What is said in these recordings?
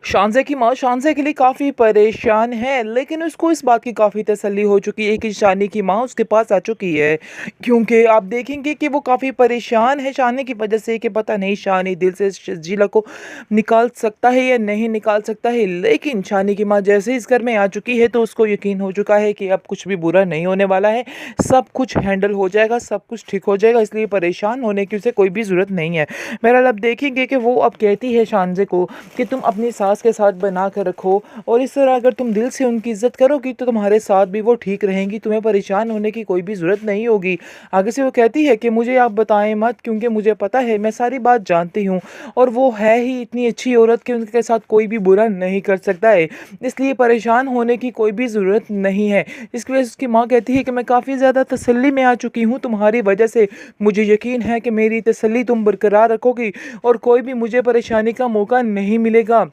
शानज़े की माँ शानज़े के लिए काफ़ी परेशान है, लेकिन उसको इस बात की काफ़ी तसल्ली हो चुकी है कि शानी की माँ उसके पास आ चुकी है। क्योंकि आप देखेंगे कि वो काफ़ी परेशान है शानी की वजह से कि पता नहीं शानी दिल से शर्जीला को निकाल सकता है या नहीं निकाल सकता है। लेकिन शानी की माँ जैसे इस घर में आ चुकी है तो उसको यकीन हो चुका है कि अब कुछ भी बुरा नहीं होने वाला है, सब कुछ हैंडल हो जाएगा, सब कुछ ठीक हो जाएगा, इसलिए परेशान होने की उसे कोई भी ज़रूरत नहीं है। बहरहाल अब देखेंगे कि वो अब कहती है शानज़े को कि तुम अपनी सास के साथ बना कर रखो और इस तरह अगर तुम दिल से उनकी इज़्ज़त करोगी तो तुम्हारे साथ भी वो ठीक रहेंगी, तुम्हें परेशान होने की कोई भी ज़रूरत नहीं होगी। आगे से वो कहती है कि मुझे आप बताएं मत, क्योंकि मुझे पता है, मैं सारी बात जानती हूँ और वो है ही इतनी अच्छी औरत कि उनके साथ कोई भी बुरा नहीं कर सकता है, इसलिए परेशान होने की कोई भी ज़रूरत नहीं है। इसकी वजह से उसकी माँ कहती है कि मैं काफ़ी ज़्यादा तसल्ली में आ चुकी हूँ तुम्हारी वजह से, मुझे यकीन है कि मेरी तसल्ली तुम बरकरार रखोगी और कोई भी मुझे परेशानी का मौका नहीं मिलेगा।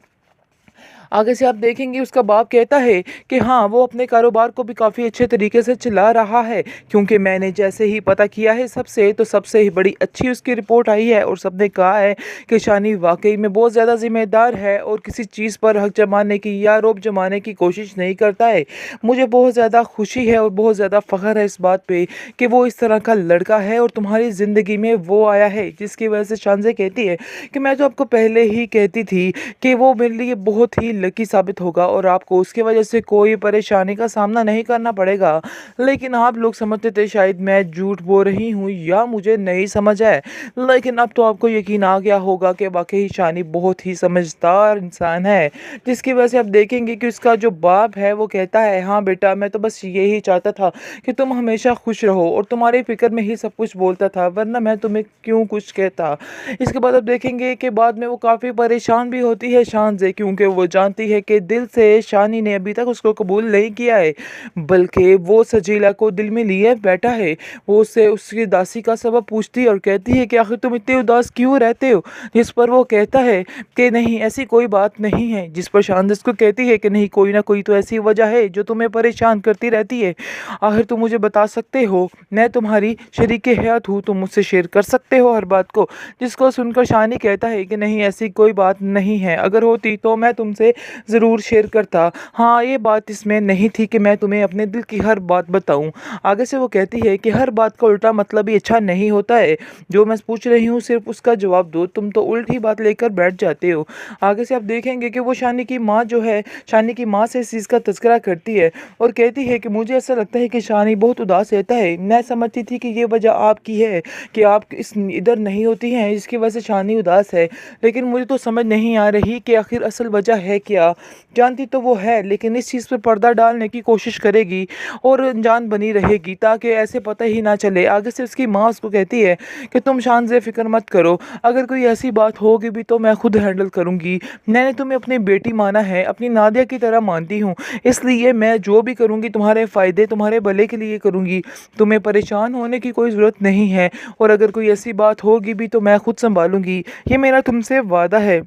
आगे से आप देखेंगे उसका बाप कहता है कि हाँ, वो अपने कारोबार को भी काफ़ी अच्छे तरीके से चला रहा है, क्योंकि मैंने जैसे ही पता किया है सबसे, तो सबसे ही बड़ी अच्छी उसकी रिपोर्ट आई है और सबने कहा है कि शानी वाकई में बहुत ज़्यादा ज़िम्मेदार है और किसी चीज़ पर हक जमाने की या रोब जमाने की कोशिश नहीं करता है। मुझे बहुत ज़्यादा खुशी है और बहुत ज़्यादा फ़ख्र है इस बात पे कि वो इस तरह का लड़का है और तुम्हारी ज़िंदगी में वो आया है, जिसकी वजह से शानज़े कहती है कि मैं तो आपको पहले ही कहती थी कि वो मेरे लिए बहुत ही लकी साबित होगा और आपको उसकी वजह से कोई परेशानी का सामना नहीं करना पड़ेगा। लेकिन आप लोग समझते थे शायद मैं झूठ बोल रही हूँ या मुझे नहीं समझ है, लेकिन अब तो आपको यकीन आ गया होगा कि वाकई शानी बहुत ही समझदार इंसान है, जिसकी वजह से आप देखेंगे कि उसका जो बाप है वो कहता है हाँ बेटा, मैं तो बस यही चाहता था कि तुम हमेशा खुश रहो और तुम्हारी फिक्र में ही सब कुछ बोलता था, वरना मैं तुम्हें क्यों कुछ कहता। इसके बाद आप देखेंगे कि बाद में वो काफ़ी परेशान भी होती है शान से, क्योंकि वो जानती है कि दिल से शानी ने अभी तक उसको कबूल नहीं किया है, बल्कि वो सजीला को दिल में लिए बैठा है। वो उससे उसकी उदासी का सबब पूछती है और कहती है कि आखिर तुम इतने उदास क्यों रहते हो, जिस पर वो कहता है कि नहीं ऐसी कोई बात नहीं है, जिस पर शान उसको कहती है कि नहीं, कोई ना कोई तो ऐसी वजह है जो तुम्हें परेशान करती रहती है। आखिर तुम मुझे बता सकते हो, मैं तुम्हारी शरीके हयात हूँ, तुम मुझसे शेयर कर सकते हो हर बात को। जिसको सुनकर शानी कहता है कि नहीं ऐसी कोई बात नहीं है, अगर होती तो मैं तुमसे ज़रूर शेयर करता। हाँ, ये बात इसमें नहीं थी कि मैं तुम्हें अपने दिल की हर बात बताऊं। आगे से वो कहती है कि हर बात का उल्टा मतलब ही अच्छा नहीं होता है, जो मैं पूछ रही हूँ सिर्फ उसका जवाब दो, तुम तो उल्टी बात लेकर बैठ जाते हो। आगे से आप देखेंगे कि वो शानी की माँ जो है, शानी की माँ से इस चीज़ का तज़किरा करती है और कहती है कि मुझे ऐसा लगता है कि शानी बहुत उदास रहता है, मैं समझती थी कि ये वजह आपकी है कि आप इस इधर नहीं होती हैं, इसकी वजह से शानी उदास है, लेकिन मुझे तो समझ नहीं आ रही कि आखिर असल वजह है क्या। जानती तो वो है, लेकिन इस चीज़ पर पर्दा डालने की कोशिश करेगी और अनजान बनी रहेगी ताकि ऐसे पता ही ना चले। आगे से उसकी माँ उसको कहती है कि तुम शान से फ़िक्र मत करो, अगर कोई ऐसी बात होगी भी तो मैं खुद हैंडल करूँगी। मैंने तुम्हें अपनी बेटी माना है, अपनी नादिया की तरह मानती हूँ, इसलिए मैं जो भी करूँगी तुम्हारे फ़ायदे, तुम्हारे भले के लिए करूँगी। तुम्हें परेशान होने की कोई ज़रूरत नहीं है और अगर कोई ऐसी बात होगी भी तो मैं खुद संभालूंगी, ये मेरा तुमसे वादा है।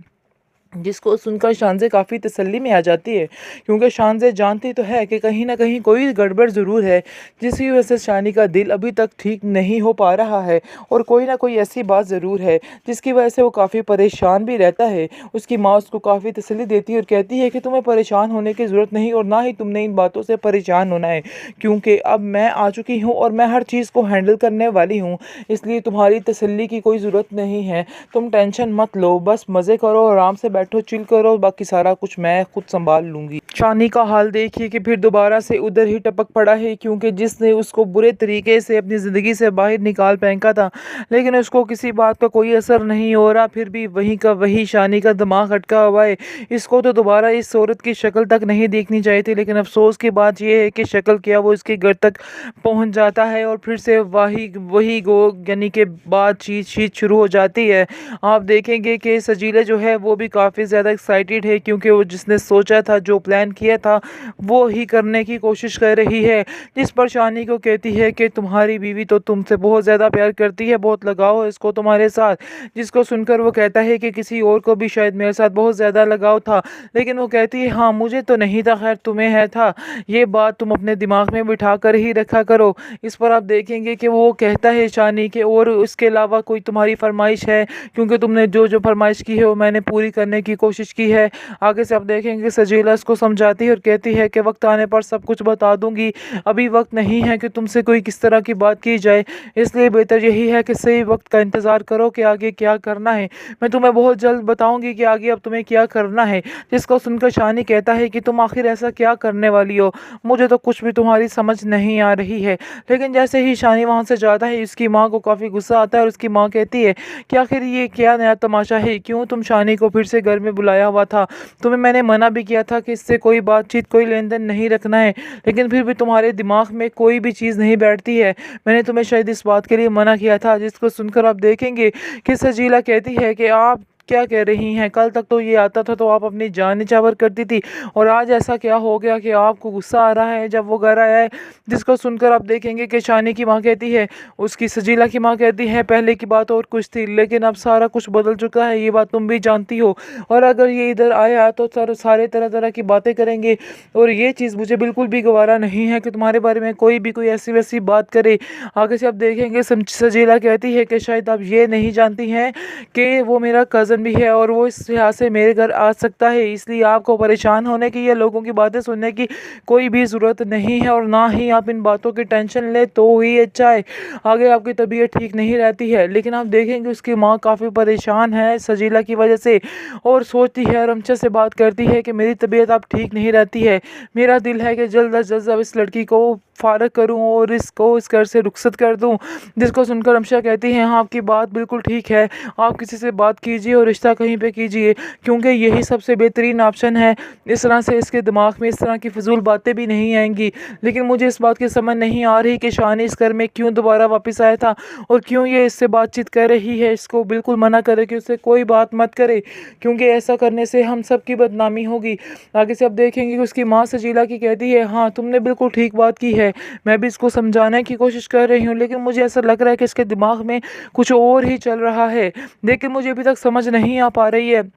जिसको सुनकर शानज़े काफ़ी तसल्ली में आ जाती है, क्योंकि शानज़े जानती तो है कि कहीं न कहीं कोई गड़बड़ ज़रूर है, जिसकी वजह से शानी का दिल अभी तक ठीक नहीं हो पा रहा है और कोई ना कोई ऐसी बात ज़रूर है जिसकी वजह से वो काफ़ी परेशान भी रहता है। उसकी माँ उसको काफ़ी तसल्ली देती है और कहती है कि तुम्हें परेशान होने की ज़रूरत नहीं और ना ही तुमने इन बातों से परेशान होना है, क्योंकि अब मैं आ चुकी हूँ और मैं हर चीज़ को हैंडल करने वाली हूँ, इसलिए तुम्हारी तसल्ली की कोई ज़रूरत नहीं है। तुम टेंशन मत लो, बस मज़े करो, आराम से बैठो, चिल करो, बाकी सारा कुछ मैं खुद संभाल लूँगी। शानी का हाल देखिए कि फिर दोबारा से उधर ही टपक पड़ा है, क्योंकि जिसने उसको बुरे तरीके से अपनी ज़िंदगी से बाहर निकाल फेंका था, लेकिन उसको किसी बात का कोई असर नहीं हो रहा, फिर भी वहीं का वही शानी का दिमाग अटका हुआ है। इसको तो दोबारा इस औरत की शक्ल तक नहीं देखनी चाहिए थी, लेकिन अफसोस की बात यह है कि शक्ल क्या वो इसके घर तक पहुंच जाता है और फिर से वही वही गो यानी कि बातचीत शीत शुरू हो जाती है। आप देखेंगे कि सजीला जो है वो भी काफ़ी ज़्यादा एक्साइटेड है, क्योंकि वो जिसने सोचा था, जो प्लान किया था, वो ही करने की कोशिश कर रही है। जिस पर शानी को कहती है कि तुम्हारी बीवी तो तुमसे बहुत ज़्यादा प्यार करती है, बहुत लगाव है इसको तुम्हारे साथ। जिसको सुनकर वो कहता है कि किसी और को भी शायद मेरे साथ बहुत ज़्यादा लगाव था, लेकिन वो कहती है हाँ मुझे तो नहीं था, खैर तुम्हें है था, ये बात तुम अपने दिमाग में बिठा कर ही रखा करो। इस पर आप देखेंगे कि वो कहता है शानी के और इसके अलावा कोई तुम्हारी फरमाइश है, क्योंकि तुमने जो जो फरमाइश की है वो मैंने पूरी करने समझाने की कोशिश की है। आगे से आप देखेंगे कि सजीला उसको समझाती है और कहती है कि वक्त आने पर सब कुछ बता दूंगी, अभी वक्त नहीं है कि तुमसे कोई किस तरह की बात की जाए, इसलिए बेहतर यही है कि सही वक्त का इंतज़ार करो कि आगे क्या करना है। मैं तुम्हें बहुत जल्द बताऊंगी कि आगे अब तुम्हें क्या करना है। जिसको सुनकर शानी कहता है कि तुम आखिर ऐसा क्या करने वाली हो, मुझे तो कुछ भी तुम्हारी समझ नहीं आ रही है। लेकिन जैसे ही शानी वहाँ से जाता है, इसकी माँ को काफ़ी गुस्सा आता है और उसकी माँ कहती है कि आखिर ये क्या नया तमाशा है, क्यों तुम शानी को फिर से घर में बुलाया हुआ था, तुम्हें मैंने मना भी किया था कि इससे कोई बातचीत कोई लेन देन नहीं रखना है, लेकिन फिर भी तुम्हारे दिमाग में कोई भी चीज़ नहीं बैठती है, मैंने तुम्हें शायद इस बात के लिए मना किया था। जिसको सुनकर आप देखेंगे कि सजीला कहती है कि आप क्या कह रही हैं, कल तक तो ये आता था तो आप अपनी जान निछावर करती थी, और आज ऐसा क्या हो गया कि आपको गुस्सा आ रहा है जब वो घर आया है। जिसको सुनकर आप देखेंगे कि शानी की माँ कहती है, उसकी सजीला की माँ कहती है, पहले की बात और कुछ थी लेकिन अब सारा कुछ बदल चुका है, ये बात तुम भी जानती हो, और अगर ये इधर आया तो सारे तरह तरह की बातें करेंगे, और ये चीज़ मुझे बिल्कुल भी गवारा नहीं है कि तुम्हारे बारे में कोई भी कोई ऐसी वैसी बात करे। आगे से आप देखेंगे सजीला कहती है कि शायद आप ये नहीं जानती हैं कि वो मेरा कज़न भी है और वो इस लिहाज से मेरे घर आ सकता है, इसलिए आपको परेशान होने की या लोगों की बातें सुनने की कोई भी ज़रूरत नहीं है, और ना ही आप इन बातों की टेंशन ले तो ही अच्छा है। आगे आपकी तबीयत ठीक नहीं रहती है, लेकिन आप देखेंगे उसकी माँ काफ़ी परेशान है सजीला की वजह से, और सोचती है रमचा से बात करती है कि मेरी तबीयत अब ठीक नहीं रहती है, मेरा दिल है कि जल्द अज जल्द अब इस लड़की को फारग करूं और इसको इस घर से रुखसत कर दूं। जिसको सुनकर रमशा कहती है, हाँ आपकी बात बिल्कुल ठीक है, आप किसी से बात कीजिए और रिश्ता कहीं पे कीजिए, क्योंकि यही सबसे बेहतरीन ऑप्शन है। इस तरह से इसके दिमाग में इस तरह की फिजूल बातें भी नहीं आएंगी। लेकिन मुझे इस बात की समझ नहीं आ रही कि शानी इस घर में क्यों दोबारा वापस आया था और क्यों ये इससे बातचीत कर रही है। इसको बिल्कुल मना करे कि उससे कोई बात मत करे, क्योंकि ऐसा करने से हम सब की बदनामी होगी। आगे से आप देखेंगे कि उसकी माँ सजीला की कहती है, हाँ तुमने बिल्कुल ठीक बात की है, मैं भी इसको समझाने की कोशिश कर रही हूँ, लेकिन मुझे ऐसा लग रहा है कि इसके दिमाग में कुछ और ही चल रहा है, लेकिन मुझे अभी तक समझ नहीं आ पा रही है।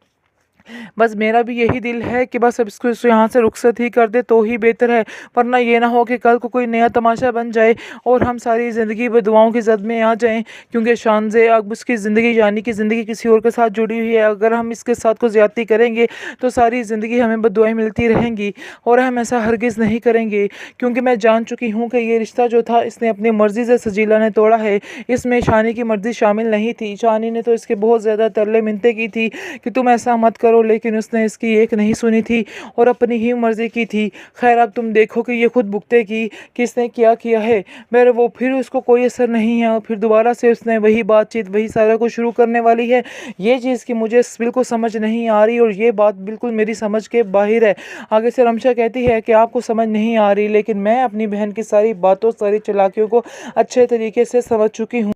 बस मेरा भी यही दिल है कि बस अब इसको यहाँ से रुखसत ही कर दे तो ही बेहतर है, वरना ये ना हो कि कल को कोई नया तमाशा बन जाए और हम सारी ज़िंदगी बदुआओं की जद में आ जाएं, क्योंकि शानज़े अब उसकी ज़िंदगी यानी कि ज़िंदगी किसी और के साथ जुड़ी हुई है। अगर हम इसके साथ को ज़्यादती करेंगे तो सारी ज़िंदगी हमें बदुआएं मिलती रहेंगी, और हम ऐसा हरगिज़ नहीं करेंगे, क्योंकि मैं जान चुकी हूँ कि ये रिश्ता जो था इसने अपनी मर्ज़ी से सजीला ने तोड़ा है, इसमें शानी की मर्ज़ी शामिल नहीं थी। शानी ने तो इसके बहुत ज़्यादा तरले मिन्नतें की थी कि तुम ऐसा मत करो, लेकिन उसने इसकी एक नहीं सुनी थी और अपनी ही मर्जी की थी। खैर अब तुम देखो कि ये खुद भुगतेगी कि इसने क्या किया है, मेरे वो फिर उसको कोई असर नहीं है और फिर दोबारा से उसने वही बातचीत वही सारा कुछ शुरू करने वाली है। ये चीज़ की मुझे बिल्कुल समझ नहीं आ रही और ये बात बिल्कुल मेरी समझ के बाहर है। आगे से रमशा कहती है कि आपको समझ नहीं आ रही, लेकिन मैं अपनी बहन की सारी बातों सारी चालाकियों को अच्छे तरीके से समझ चुकी हूँ।